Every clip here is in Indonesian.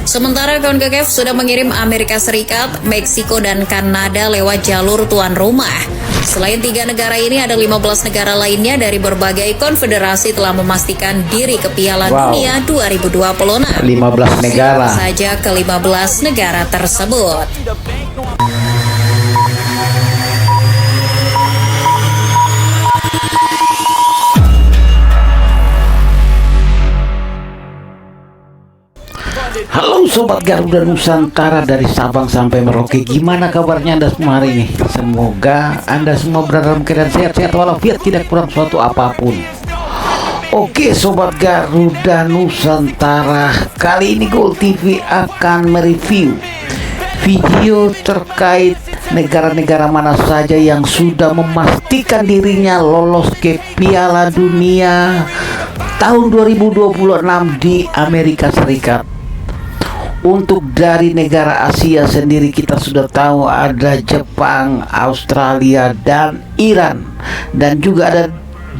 Sementara CONCACAF sudah mengirim Amerika Serikat, Meksiko, dan Kanada lewat jalur tuan rumah. Selain 3 negara ini, ada 15 negara lainnya dari berbagai konfederasi telah memastikan diri ke Piala Dunia 2026. 15 negara. Saja ke-15 negara tersebut. Halo Sobat Garuda Nusantara dari Sabang sampai Merauke. Gimana kabarnya Anda semua hari ini? Semoga Anda semua berada dalam keadaan sehat-sehat walafiat, tidak kurang suatu apapun. Oke Sobat Garuda Nusantara, kali ini Gold TV akan mereview video terkait negara-negara mana saja yang sudah memastikan dirinya lolos ke Piala Dunia tahun 2026 di Amerika Serikat. Untuk dari negara Asia sendiri kita sudah tahu ada Jepang, Australia, dan Iran. Dan juga ada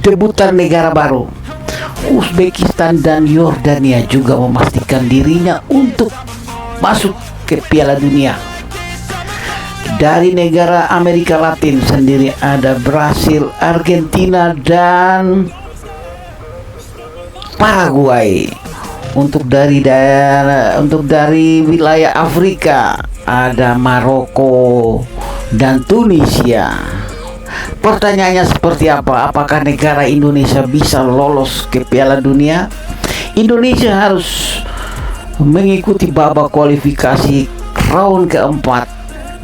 debutan negara baru, Uzbekistan dan Yordania juga memastikan dirinya untuk masuk ke Piala Dunia. Dari negara Amerika Latin sendiri ada Brasil, Argentina, dan Paraguay. Untuk dari wilayah Afrika ada Maroko dan Tunisia. Pertanyaannya seperti apa? Apakah negara Indonesia bisa lolos ke Piala Dunia? Indonesia harus mengikuti babak kualifikasi round keempat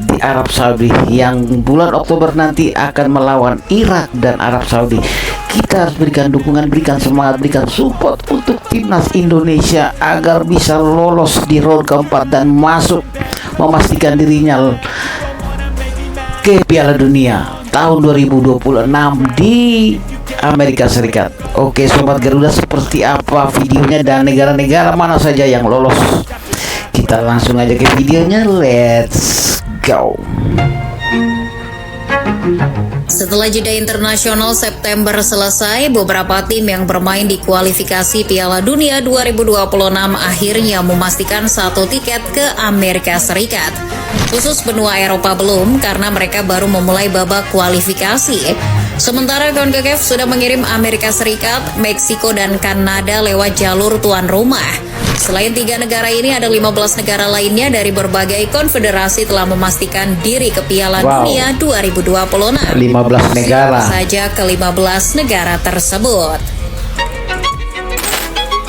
di Arab Saudi yang bulan Oktober nanti akan melawan Irak dan Arab Saudi. Kita harus berikan dukungan, berikan semangat, berikan support untuk timnas Indonesia agar bisa lolos di round keempat dan masuk memastikan dirinya ke Piala Dunia tahun 2026 di Amerika Serikat. Oke Sobat Garuda, seperti apa videonya dan negara-negara mana saja yang lolos? Kita langsung aja ke videonya, let's go. Setelah jeda internasional September selesai, beberapa tim yang bermain di kualifikasi Piala Dunia 2026 akhirnya memastikan satu tiket ke Amerika Serikat. Khusus benua Eropa belum, karena mereka baru memulai babak kualifikasi. Sementara CONCACAF sudah mengirim Amerika Serikat, Meksiko, dan Kanada lewat jalur tuan rumah. Selain 3 negara ini, ada 15 negara lainnya dari berbagai konfederasi telah memastikan diri ke Piala Dunia 2026. 15 negara. Saja ke-15 negara tersebut.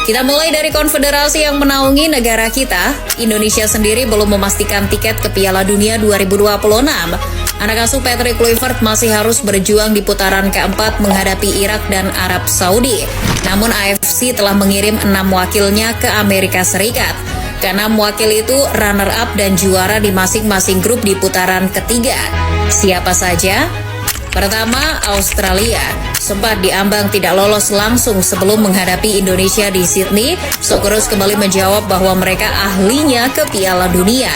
Kita mulai dari konfederasi yang menaungi negara kita. Indonesia sendiri belum memastikan tiket ke Piala Dunia 2026. Anak asuh Patrick Kluivert masih harus berjuang di putaran keempat menghadapi Irak dan Arab Saudi. Namun AFC telah mengirim 6 wakilnya ke Amerika Serikat. Ke-6 wakil itu runner-up dan juara di masing-masing grup di putaran ketiga. Siapa saja? Pertama, Australia. Sempat diambang tidak lolos langsung sebelum menghadapi Indonesia di Sydney. Socorros kembali menjawab bahwa mereka ahlinya ke Piala Dunia.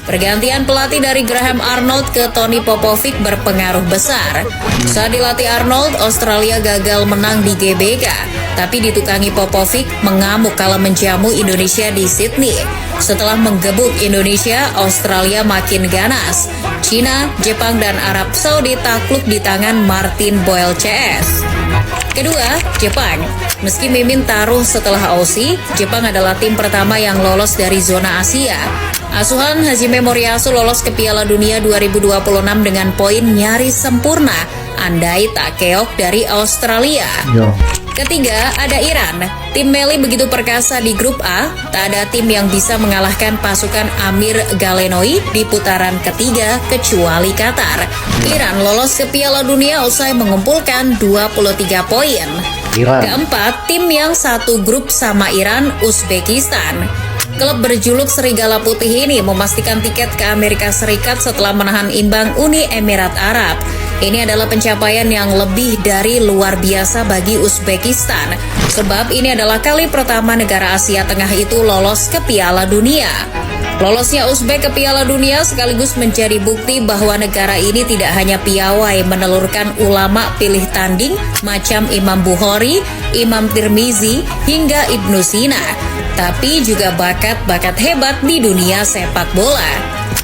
Pergantian pelatih dari Graham Arnold ke Tony Popovic berpengaruh besar. Saat dilatih Arnold, Australia gagal menang di GBK, tapi ditukangi Popovic mengamuk kala menjamu Indonesia di Sydney. Setelah menggebuk Indonesia, Australia makin ganas. Cina, Jepang, dan Arab Saudi takluk di tangan Martin Boyle CS. Kedua, Jepang. Meski minim taruh setelah Aussie, Jepang adalah tim pertama yang lolos dari zona Asia. Asuhan Hajime Moriyasu lolos ke Piala Dunia 2026 dengan poin nyaris sempurna, andai tak keok dari Australia. Ketiga, ada Iran. Tim Meli begitu perkasa di grup A, tak ada tim yang bisa mengalahkan pasukan Amir Galenoi di putaran ketiga kecuali Qatar. Iran lolos ke Piala Dunia usai mengumpulkan 23 poin. Keempat, tim yang satu grup sama Iran, Uzbekistan. Klub berjuluk Serigala Putih ini memastikan tiket ke Amerika Serikat setelah menahan imbang Uni Emirat Arab. Ini adalah pencapaian yang lebih dari luar biasa bagi Uzbekistan, sebab ini adalah kali pertama negara Asia Tengah itu lolos ke Piala Dunia. Lolosnya Uzbek ke Piala Dunia sekaligus menjadi bukti bahwa negara ini tidak hanya piawai menelurkan ulama pilih tanding macam Imam Bukhari, Imam Tirmizi, hingga Ibnu Sina. tapi juga bakat-bakat hebat di dunia sepak bola.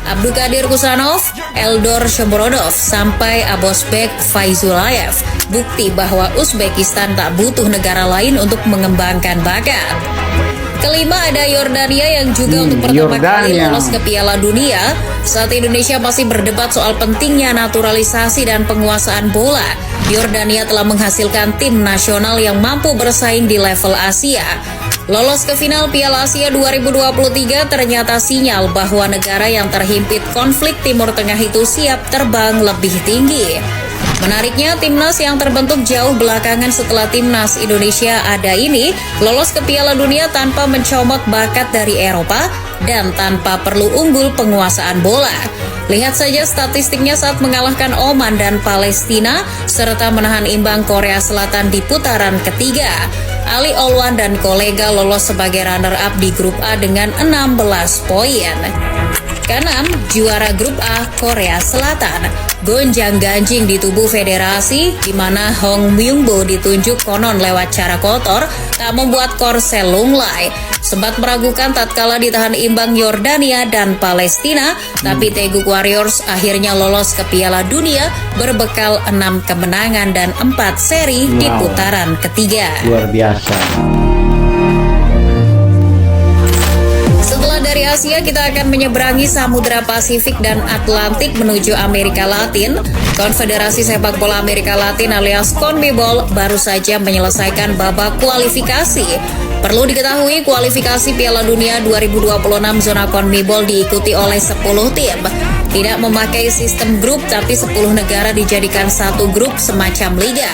Abdulkadir Kusanov, Eldor Shomurodov, sampai Abosbek Faizulayev. Bukti bahwa Uzbekistan tak butuh negara lain untuk mengembangkan bakat. Kelima ada Yordania yang juga untuk pertama kali lolos ke Piala Dunia. Saat Indonesia masih berdebat soal pentingnya naturalisasi dan penguasaan bola, Yordania telah menghasilkan tim nasional yang mampu bersaing di level Asia. Lolos ke final Piala Asia 2023 ternyata sinyal bahwa negara yang terhimpit konflik Timur Tengah itu siap terbang lebih tinggi. Menariknya, timnas yang terbentuk jauh belakangan setelah timnas Indonesia ada ini lolos ke Piala Dunia tanpa mencomot bakat dari Eropa dan tanpa perlu unggul penguasaan bola. Lihat saja statistiknya saat mengalahkan Oman dan Palestina serta menahan imbang Korea Selatan di putaran ketiga. Ali Olwan dan kolega lolos sebagai runner-up di grup A dengan 16 poin. Keenam, juara grup A Korea Selatan. Gonjang-ganjing di tubuh federasi, di mana Hong Myung-bo ditunjuk konon lewat cara kotor, tak membuat Korsel lunglai. Sempat meragukan tatkala ditahan imbang Yordania dan Palestina, tapi Taeguk Warriors akhirnya lolos ke Piala Dunia berbekal 6 kemenangan dan 4 seri di putaran ketiga. Luar biasa. Dari Asia, kita akan menyeberangi Samudra Pasifik dan Atlantik menuju Amerika Latin. Konfederasi Sepak Bola Amerika Latin alias CONMEBOL baru saja menyelesaikan babak kualifikasi. Perlu diketahui, kualifikasi Piala Dunia 2026 zona CONMEBOL diikuti oleh 10 tim. Tidak memakai sistem grup, tapi 10 negara dijadikan satu grup semacam liga.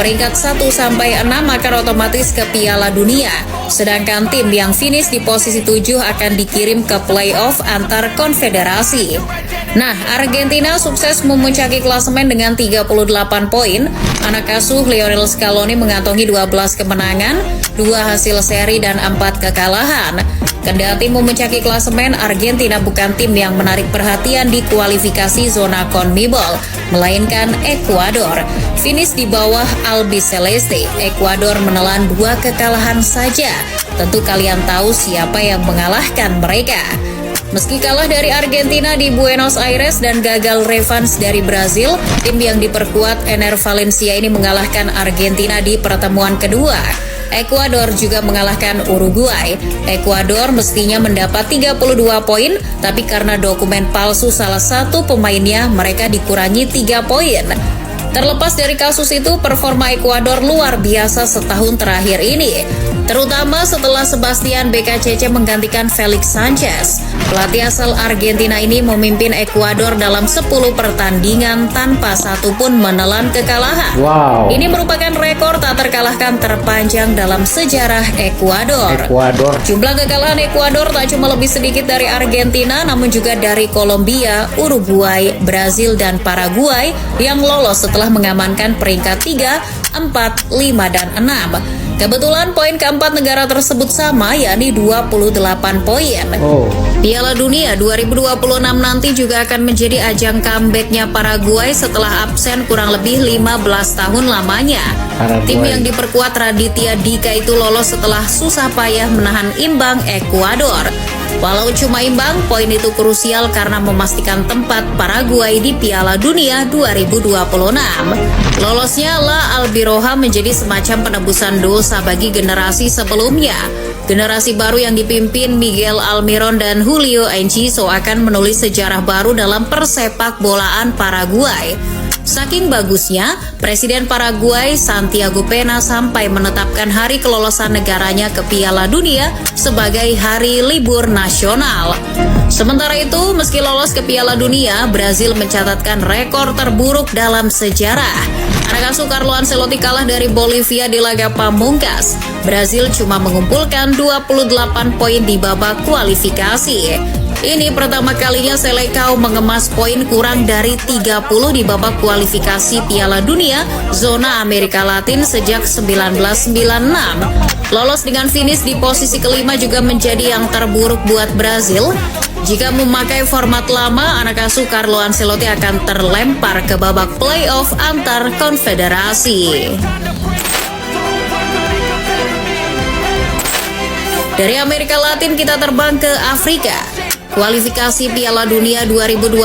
Peringkat 1-6 akan otomatis ke Piala Dunia, sedangkan tim yang finish di posisi 7 akan dikirim ke playoff antar konfederasi. Nah, Argentina sukses memuncaki klasemen dengan 38 poin. Anak asuh Lionel Scaloni mengantongi 12 kemenangan, 2 hasil seri dan 4 kekalahan. Kendati memuncaki klasemen, Argentina bukan tim yang menarik perhatian di kualifikasi zona CONMEBOL, melainkan Ekuador. Finish di bawah Albiceleste, Ekuador menelan 2 kekalahan saja. Tentu kalian tahu siapa yang mengalahkan mereka. Meski kalah dari Argentina di Buenos Aires dan gagal revanche dari Brazil, tim yang diperkuat Ener Valencia ini mengalahkan Argentina di pertemuan kedua. Ekuador juga mengalahkan Uruguay. Ekuador mestinya mendapat 32 poin, tapi karena dokumen palsu salah satu pemainnya, mereka dikurangi 3 poin. Terlepas dari kasus itu, performa Ekuador luar biasa setahun terakhir ini, terutama setelah Sebastian BKCC menggantikan Felix Sanchez. Pelatih asal Argentina ini memimpin Ekuador dalam 10 pertandingan tanpa satupun menelan kekalahan. Wow. Ini merupakan rekor tak terkalahkan terpanjang dalam sejarah Ekuador. Jumlah kekalahan Ekuador tak cuma lebih sedikit dari Argentina, namun juga dari Kolombia, Uruguay, Brazil, dan Paraguay yang lolos setelah mengamankan peringkat 3, 4, 5, dan 6. Kebetulan poin keempat negara tersebut sama, yakni 28 poin. Piala Dunia 2026 nanti juga akan menjadi ajang comeback-nya Paraguay setelah absen kurang lebih 15 tahun lamanya. Tim yang diperkuat Raditya Dika itu lolos setelah susah payah menahan imbang Ekuador. Walau cuma imbang, poin itu krusial karena memastikan tempat Paraguay di Piala Dunia 2026. Lolosnya La Albiroja menjadi semacam penebusan dosa bagi generasi sebelumnya. Generasi baru yang dipimpin Miguel Almiron dan Julio Enciso akan menulis sejarah baru dalam persepak bolaan Paraguay. Saking bagusnya, Presiden Paraguay Santiago Pena sampai menetapkan hari kelolosan negaranya ke Piala Dunia sebagai hari libur nasional. Sementara itu, meski lolos ke Piala Dunia, Brazil mencatatkan rekor terburuk dalam sejarah. Anak asuh Carlo Ancelotti kalah dari Bolivia di laga pamungkas. Brazil cuma mengumpulkan 28 poin di babak kualifikasi. Ini pertama kalinya Seleção mengemas poin kurang dari 30 di babak kualifikasi Piala Dunia zona Amerika Latin sejak 1996. Lolos dengan finish di posisi kelima juga menjadi yang terburuk buat Brazil. Jika memakai format lama, anak asuh Carlo Ancelotti akan terlempar ke babak playoff antar konfederasi. Dari Amerika Latin kita terbang ke Afrika. Kualifikasi Piala Dunia 2026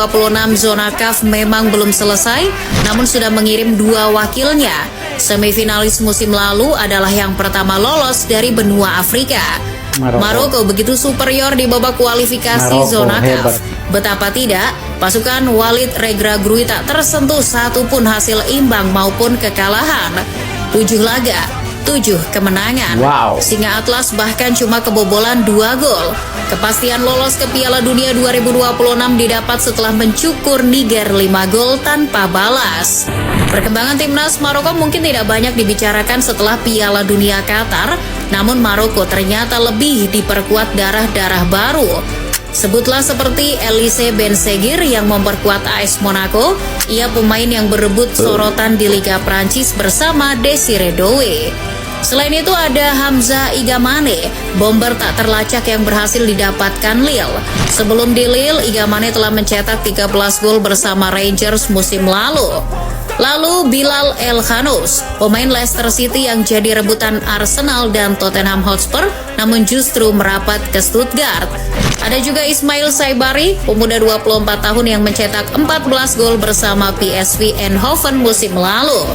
zona CAF memang belum selesai, namun sudah mengirim 2 wakilnya. Semifinalis musim lalu adalah yang pertama lolos dari benua Afrika. Maroko begitu superior di babak kualifikasi zona CAF. Betapa tidak, pasukan Walid Regragui tak tersentuh satupun hasil imbang maupun kekalahan. 7 laga, 7 kemenangan. Singa Atlas bahkan cuma kebobolan 2 gol. Kepastian lolos ke Piala Dunia 2026 didapat setelah mencukur Niger 5 gol tanpa balas. Perkembangan timnas Maroko mungkin tidak banyak dibicarakan setelah Piala Dunia Qatar, namun Maroko ternyata lebih diperkuat darah-darah baru. Sebutlah seperti Elise Bensegir yang memperkuat AS Monaco, ia pemain yang berebut sorotan di Liga Prancis bersama Desire Doué. Selain itu ada Hamza Igamane, bomber tak terlacak yang berhasil didapatkan Lille. Sebelum di Lille, Igamane telah mencetak 13 gol bersama Rangers musim lalu. Lalu Bilal El Khanous, pemain Leicester City yang jadi rebutan Arsenal dan Tottenham Hotspur, namun justru merapat ke Stuttgart. Ada juga Ismail Saibari, pemuda 24 tahun yang mencetak 14 gol bersama PSV Eindhoven musim lalu.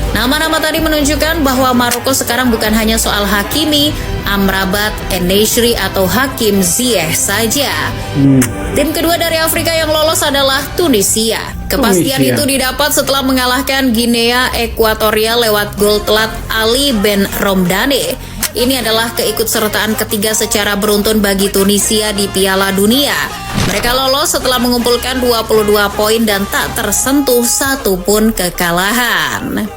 Nama-nama tadi menunjukkan bahwa Maroko sekarang bukan hanya soal Hakimi, Amrabat, En-Nesyri atau Hakim Ziyech saja. Tim kedua dari Afrika yang lolos adalah Tunisia. Kepastian itu didapat setelah mengalahkan Guinea Ekuatorial lewat gol telat Ali Ben Romdane. Ini adalah keikutsertaan ketiga secara beruntun bagi Tunisia di Piala Dunia. Mereka lolos setelah mengumpulkan 22 poin dan tak tersentuh satupun kekalahan.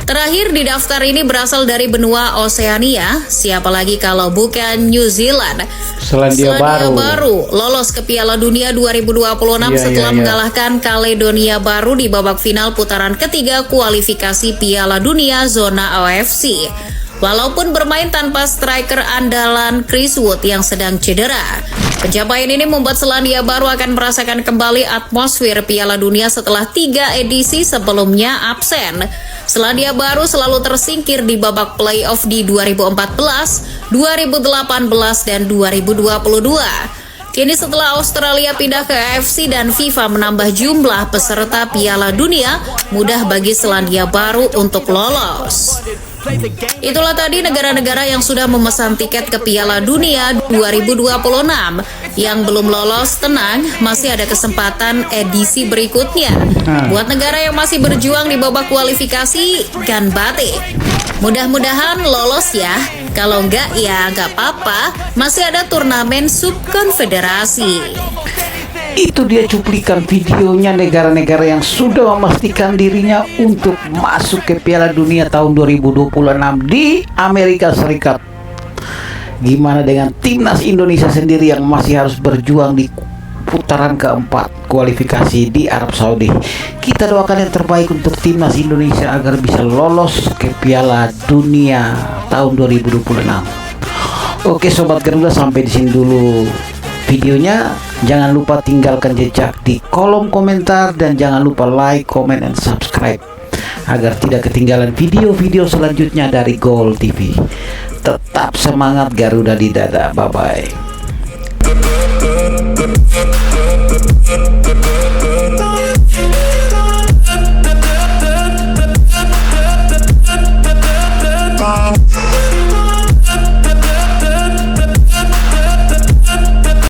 Terakhir di daftar ini berasal dari benua Oseania, siapa lagi kalau bukan New Zealand. Selandia Baru lolos ke Piala Dunia 2026 setelah mengalahkan Kaledonia Baru di babak final putaran ketiga kualifikasi Piala Dunia zona AFC. Walaupun bermain tanpa striker andalan Chris Wood yang sedang cedera. Pencapaian ini membuat Selandia Baru akan merasakan kembali atmosfer Piala Dunia setelah 3 edisi sebelumnya absen. Selandia Baru selalu tersingkir di babak playoff di 2014, 2018, dan 2022. Kini setelah Australia pindah ke AFC dan FIFA menambah jumlah peserta Piala Dunia, mudah bagi Selandia Baru untuk lolos. Itulah tadi negara-negara yang sudah memesan tiket ke Piala Dunia 2026. Yang belum lolos, tenang, masih ada kesempatan edisi berikutnya. Buat negara yang masih berjuang di babak kualifikasi, ganbate. Mudah-mudahan lolos ya. Kalau enggak ya enggak apa-apa, masih ada turnamen subkonfederasi. Itu dia cuplikan videonya negara-negara yang sudah memastikan dirinya untuk masuk ke Piala Dunia tahun 2026 di Amerika Serikat. Gimana dengan timnas Indonesia sendiri yang masih harus berjuang di putaran keempat kualifikasi di Arab Saudi. Kita doakan yang terbaik untuk timnas Indonesia agar bisa lolos ke Piala Dunia tahun 2026. Oke Sobat Garuda, sampai di sini dulu videonya. Jangan lupa tinggalkan jejak di kolom komentar dan jangan lupa like, comment, and subscribe agar tidak ketinggalan video-video selanjutnya dari Goal TV. Tetap semangat Garuda di dada. Bye-bye.